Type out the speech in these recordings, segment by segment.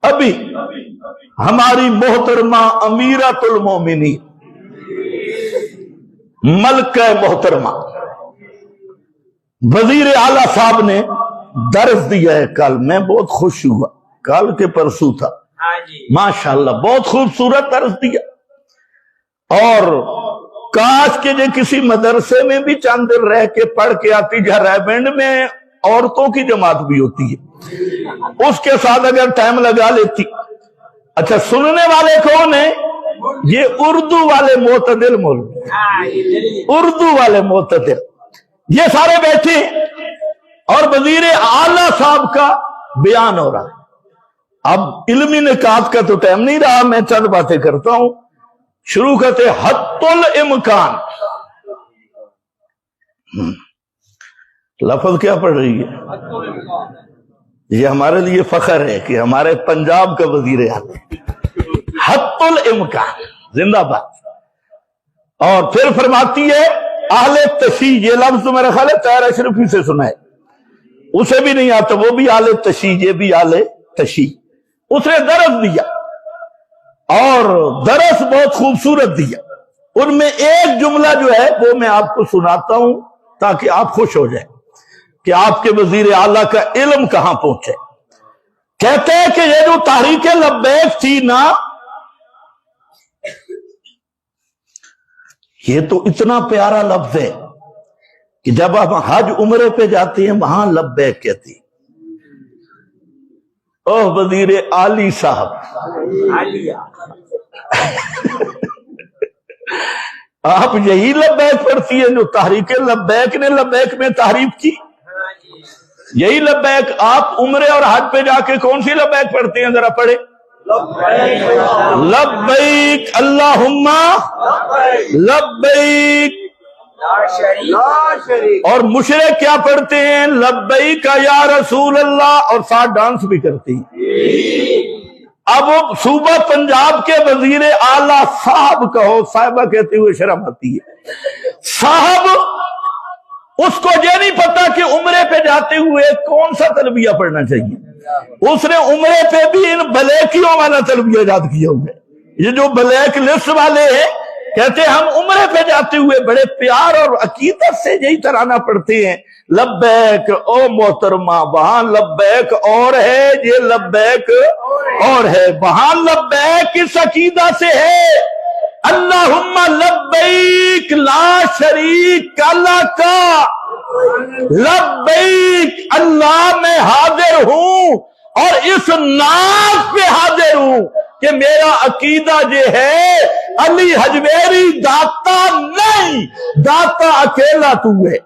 ابھی ہماری محترمہ امیرۃ المومنین ملکہ محترمہ وزیر اعلیٰ صاحب نے درس دیا ہے کل. میں بہت خوش ہوا, کل کے پرسوں تھا, ماشاءاللہ بہت خوبصورت درس دیا. اور کاش کے جو کسی مدرسے میں بھی چند دن رہ کے پڑھ کے آتی, جہاں ریبینڈ میں عورتوں کی جماعت بھی ہوتی ہے, اس کے ساتھ اگر ٹائم لگا لیتی. اچھا سننے والے کون ہیں؟ یہ اردو والے معتدل مولوی, اردو والے معتدل, یہ سارے بیٹھے اور وزیر اعلیٰ صاحب کا بیان ہو رہا ہے. اب علمی نکات کا تو ٹائم نہیں رہا, میں چند باتیں کرتا ہوں. شروع کرتے حت الامکان. لفظ کیا پڑھ رہی ہے؟ یہ ہمارے لیے فخر ہے کہ ہمارے پنجاب کا وزیر اعلیٰ حت الامکان زندہ باد. اور پھر فرماتی ہے اہل تشیع, یہ لفظ تو میرا خیال ہے طاہر اشرفی سے سنا ہے, اسے بھی نہیں آتا, وہ بھی اہل تشیع, یہ بھی اہل تشیع. اس نے درس دیا اور درس بہت خوبصورت دیا. ان میں ایک جملہ جو ہے وہ میں آپ کو سناتا ہوں تاکہ آپ خوش ہو جائیں کہ آپ کے وزیر اعلیٰ کا علم کہاں پہنچے. کہتے ہیں کہ یہ جو تحریک لبیک تھی نا, یہ تو اتنا پیارا لفظ ہے کہ جب آپ حج عمرے پہ جاتے ہیں وہاں لبیک کہتی. اوہ وزیر عالی صاحب, آپ یہی لبیک پڑھتی ہیں جو تحریک لبیک نے لبیک میں تعریف کی. یہی لبیک آپ عمرے اور حج پہ جا کے کون سی لبیک پڑھتے ہیں؟ ذرا پڑھے لبیک اللہم لبیک. اور مشرک کیا پڑھتے ہیں؟ لبیک یا رسول اللہ, اور ساتھ ڈانس بھی کرتی ہیں. اب صوبہ پنجاب کے وزیر اعلیٰ صاحب کہو, صاحبہ کہتے ہوئے شرم آتی ہے. صاحب اس کو یہ نہیں پتا کہ عمرے پہ جاتے ہوئے کون سا تلبیہ پڑھنا چاہیے. اس نے عمرے پہ بھی ان بلیکیوں والا تلبیہ یاد کیا ہوا ہے. یہ جو بلیک لسٹ والے ہیں کہتے ہیں ہم عمرے پہ جاتے ہوئے بڑے پیار اور عقیدت سے یہی ترانہ پڑھتے ہیں, لبیک او محترمہ, وہاں لبیک اور ہے, یہ لبیک اور ہے. وہاں لبیک اس عقیدہ سے ہے اللہم لبیک لا شریک لک, لبیک اللہ میں حاضر ہوں اور اس ناز پہ حاضر ہوں کہ میرا عقیدہ یہ ہے علی حجویری داتا نہیں, داتا اکیلا تو ہے.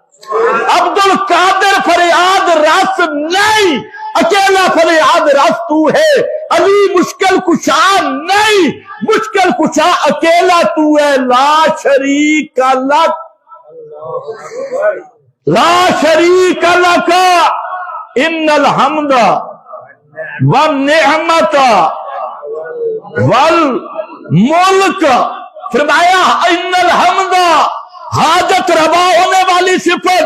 عبد القادر فریاد رس نہیں, اکیلا فریاد رس تو ہے. علی مشکل کشا نہیں, مشکل کشا اکیلا تو ہے. لا شریک لک, لا شریک لک ان الحمد والنعمت والملک. فرمایا ان الحمد, حاجت روا ہونے والی صفت,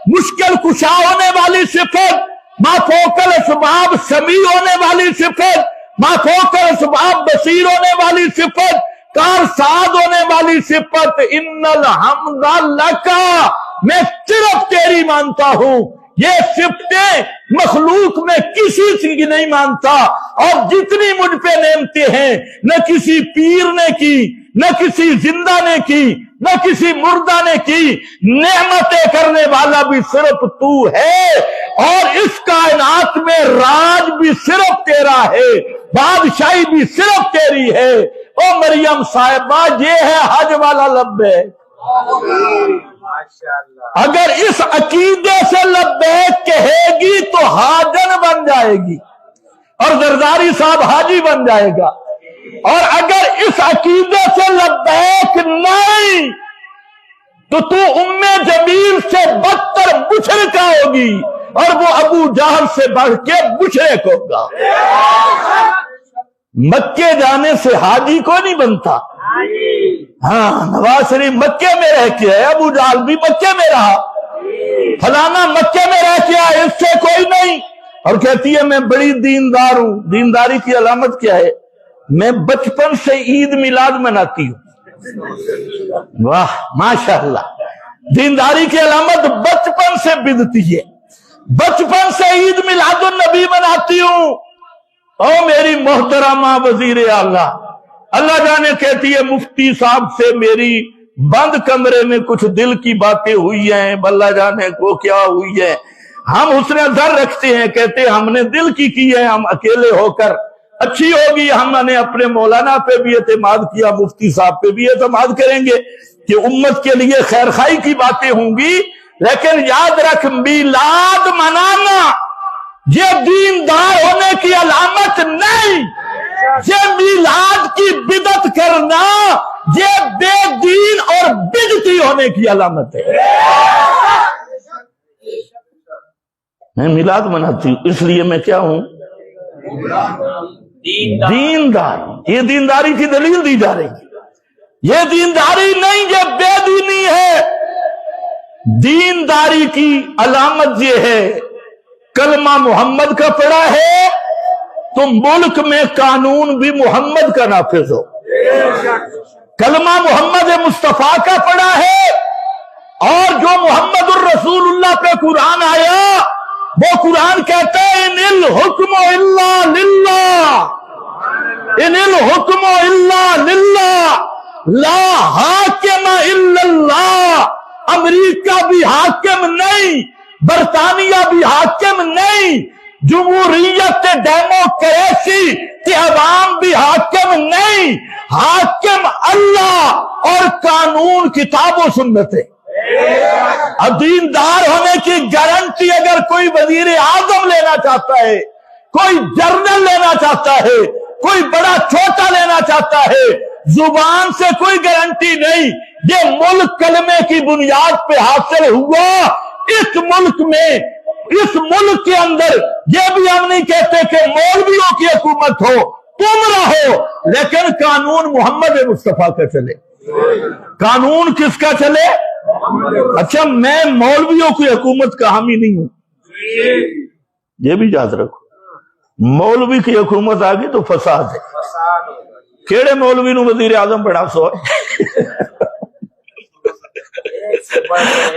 مشکل کشا ہونے والی صفت, ما فوق الاسباب سمیع ہونے والی صفت, ما فوق الاسباب بصیر ہونے والی صفت, کارساز ہونے والی صفت. ان الحمد لک, میں صرف تیری مانتا ہوں. یہ صفتیں مخلوق میں کسی کی نہیں مانتا. اور جتنی مجھ پہ نعمتیں ہیں نہ کسی پیر نے کی, نہ کسی زندہ نے کی, نہ کسی مردہ نے کی. نعمتیں کرنے والا بھی صرف تو ہے, اور اس کائنات میں راج بھی صرف تیرا ہے, بادشاہی بھی صرف تیری ہے. او مریم صاحبہ, یہ ہے حج والا لبیک. اگر اس عقیدے سے لبیک کہے گی تو حاجن بن جائے گی اور زرداری صاحب حاجی بن جائے گا. اور اگر اس عقیدے سے لبیک نہیں تو ام جمیل سے بدتر مشرکہ ہوگی, اور وہ ابو جہل سے بڑھ کے مشرک ہوگا. مکے جانے سے حاجی کو نہیں بنتا. ہاں نواز شریف مکے میں رہ کے ہے, ابو جہل بھی مکے میں رہا, فلانا مکے میں رہ کے ہے, اس سے کوئی نہیں. اور کہتی ہے میں بڑی دیندار ہوں. دینداری کی علامت کیا ہے؟ میں بچپن سے عید میلاد مناتی ہوں. واہ ماشاءاللہ. دینداری کی علامت بچپن سے بدتی ہے. بچپن سے عید میلاد النبی مناتی ہوں. او میری محترمہ وزیر اعلیٰ، اللہ جانے کہتی ہے مفتی صاحب سے میری بند کمرے میں کچھ دل کی باتیں ہوئی ہیں، اللہ جانے کو کیا ہوئی ہے. ہم حسن ظن رکھتے ہیں، کہتے ہیں ہم نے دل کی ہے، ہم اکیلے ہو کر اچھی ہوگی. ہم نے اپنے مولانا پہ بھی اعتماد کیا، مفتی صاحب پہ بھی اعتماد کریں گے کہ امت کے لیے خیر خائی کی باتیں ہوں گی. لیکن یاد رکھ، میلاد منانا یہ دیندار ہونے کی علامت نہیں. یہ میلاد کی بدعت کرنا یہ بے دین اور بدعتی ہونے کی علامت ہے. میں میلاد مناتی ہوں اس لیے میں کیا ہوں؟ دیندار. یہ دینداری کی دلیل دی جا رہی ہے. یہ دینداری نہیں، یہ بے دینی ہے. دینداری کی علامت یہ ہے کلمہ محمد کا پڑھا ہے تو ملک میں قانون بھی محمد کا نافذ ہو. کلمہ محمد مصطفیٰ کا پڑھا ہے اور جو محمد الرسول اللہ پہ قرآن آیا وہ قرآن کہتا ہے ان الحکم الا للہ، ان الحکم الا للہ لا حاکم الا اللہ. امریکہ بھی حاکم نہیں، برطانیہ بھی حاکم نہیں، جمہوریت ڈیموکریسی کے عوام بھی حاکم نہیں. حاکم اللہ اور قانون کتاب و سنت ہے. اب دیندار ہونے کی گارنٹی اگر کوئی وزیر اعظم لینا چاہتا ہے، کوئی جنرل لینا چاہتا ہے، کوئی بڑا چھوٹا لینا چاہتا ہے، زبان سے کوئی گارنٹی نہیں. یہ ملک کلمے کی بنیاد پہ حاصل ہوا. اس ملک میں، اس ملک کے اندر یہ بھی ہم نہیں کہتے کہ مولویوں کی حکومت ہو، تم رہو، لیکن قانون محمد مصطفیٰ کا چلے. قانون کس کا چلے؟ اچھا میں مولویوں کی حکومت کا حامی نہیں ہوں، یہ بھی یاد رکھو. مولوی کی حکومت آ گئی تو فساد ہے. کیڑے مولوی نو وزیر اعظم بڑا سو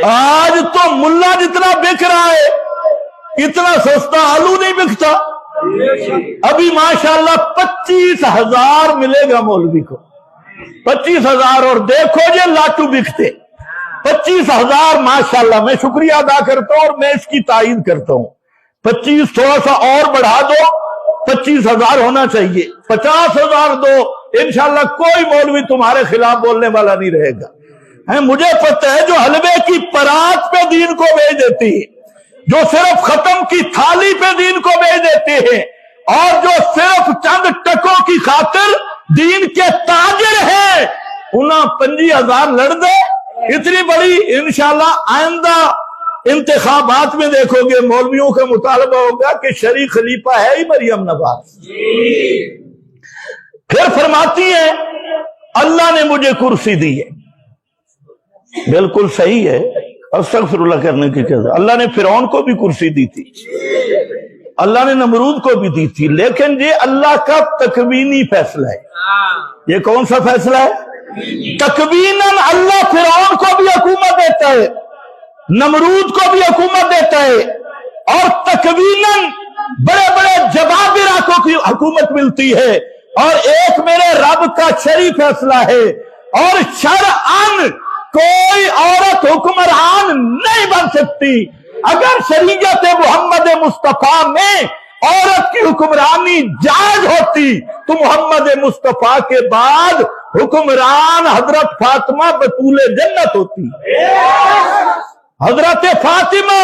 آج تو ملا جتنا بک رہا ہے اتنا سستا آلو نہیں بکتا. ابھی ماشاءاللہ 25,000 ملے گا مولوی کو، 25,000. اور دیکھو یہ لاٹو بکتے 25,000. ماشاءاللہ میں شکریہ ادا کرتا ہوں اور میں اس کی تائید کرتا ہوں. 25 تھوڑا سا اور بڑھا دو، 25,000 ہونا چاہیے. 50,000 دو، انشاءاللہ کوئی مولوی تمہارے خلاف بولنے والا نہیں رہے گا. مجھے پتہ ہے جو حلوے کی پرات پہ دین کو بیچ دیتی ہے، جو صرف ختم کی تھالی پہ دین کو بیچ دیتے ہیں، اور جو صرف چند ٹکوں کی خاطر دین کے تاجر ہیں، انہاں 25,000 لڑ دے. اتنی بڑی انشاءاللہ آئندہ انتخابات میں دیکھو گے مولویوں کا مطالبہ ہوگا کہ شرعی خلیفہ ہے ہی مریم نواز. پھر فرماتی ہیں اللہ نے مجھے کرسی دی ہے. بالکل صحیح ہے، استغفر اللہ کرنے کی کیا. اللہ نے فرعون کو بھی کرسی دی تھی، اللہ نے نمرود کو بھی دی تھی، لیکن یہ اللہ کا تکوینی فیصلہ ہے. یہ کون سا فیصلہ ہے؟ تکویناً اللہ فرعون کو بھی حکومت دیتا ہے، نمرود کو بھی حکومت دیتا ہے، اور تکویناً بڑے بڑے جبابرہ کو کی حکومت ملتی ہے. اور ایک میرے رب کا شرعی فیصلہ ہے، اور شرعاً کوئی عورت حکمران نہیں بن سکتی. اگر شریعت محمد مصطفیٰ میں عورت کی حکمرانی جائز ہوتی تو محمد مصطفیٰ کے بعد حکمران حضرت فاطمہ بطول جنت ہوتی. حضرت فاطمہ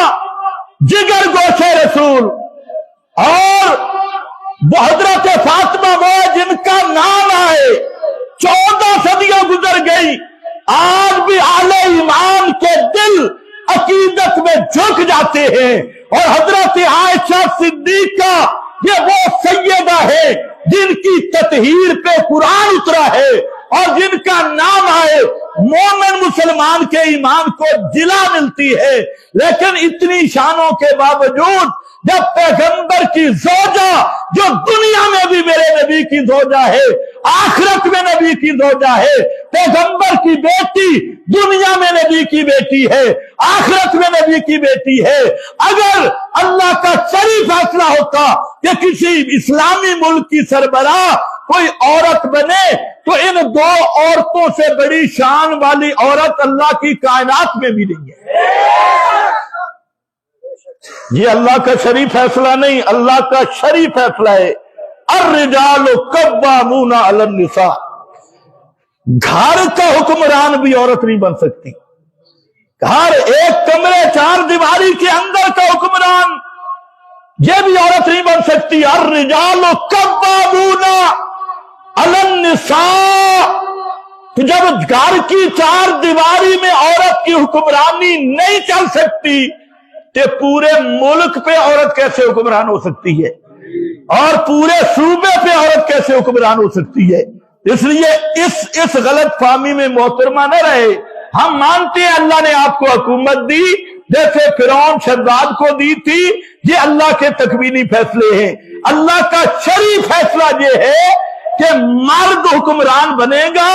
جگر گوشے رسول، اور وہ حضرت فاطمہ وہ جن کا نام آئے 14 صدیاں گزر گئی، آج بھی اہل ایمان کے دل عقیدت میں جھک جاتے ہیں. اور حضرت عائشہ صدیقہ یہ وہ سیدہ ہے جن کی تطہیر پہ قرآن اترا ہے، اور جن کا نام آئے مومن مسلمان کے ایمان کو جلا ملتی ہے. لیکن اتنی شانوں کے باوجود جب پیغمبر کی زوجہ جو دنیا میں بھی میرے نبی کی زوجہ ہے، آخرت میں نبی کی زوجہ ہے، پیغمبر کی بیٹی دنیا میں نبی کی بیٹی ہے، آخرت میں نبی کی بیٹی ہے، اگر اللہ کا شرعی فیصلہ ہوتا کہ کسی اسلامی ملک کی سربراہ کوئی عورت بنے تو ان دو عورتوں سے بڑی شان والی عورت اللہ کی کائنات میں بھی نہیں ہے۔ یہ اللہ کا شرعی فیصلہ نہیں، اللہ کا شرعی فیصلہ ہے۔ الرجال قوامون علی النساء، گھر کا حکمران بھی عورت نہیں بن سکتی، گھر ایک کمرے 4 دیواری کے اندر کا حکمران یہ بھی عورت نہیں بن سکتی۔ الرجال قوامون علی النساء، تو جب گھر کی 4 دیواری میں عورت کی حکمرانی نہیں چل سکتی کہ پورے ملک پہ عورت کیسے حکمران ہو سکتی ہے، اور پورے صوبے پہ عورت کیسے حکمران ہو سکتی ہے؟ اس لیے اس غلط فہمی میں محترمہ نہ رہے۔ ہم مانتے ہیں اللہ نے آپ کو حکومت دی جیسے فرعون شداد کو دی تھی، یہ اللہ کے تکوینی فیصلے ہیں۔ اللہ کا شرعی فیصلہ یہ ہے کہ مرد حکمران بنے گا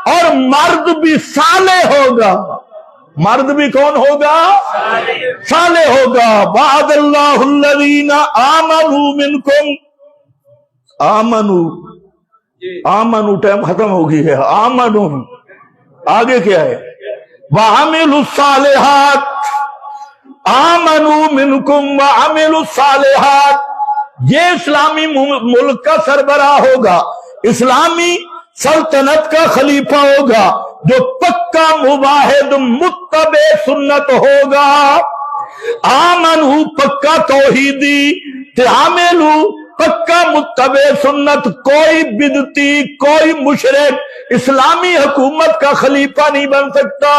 اور مرد بھی صالح ہوگا۔ مرد بھی کون ہوگا؟ صالح ہوگا۔ وعد اللہ الذین آمنوا منکم، آمنو ٹائم ختم ہو گئی ہے، آمنو آگے کیا ہے؟ وعملوا الصالحات، آمنوا منکم وعملوا الصالحات، یہ اسلامی ملک کا سربراہ ہوگا، اسلامی سلطنت کا خلیفہ ہوگا جو پکا مواحد متبع سنت ہوگا۔ آمنو پکا توحیدی، تعاملو پکا متبع سنت، کوئی بدعتی کوئی مشرک اسلامی حکومت کا خلیفہ نہیں بن سکتا۔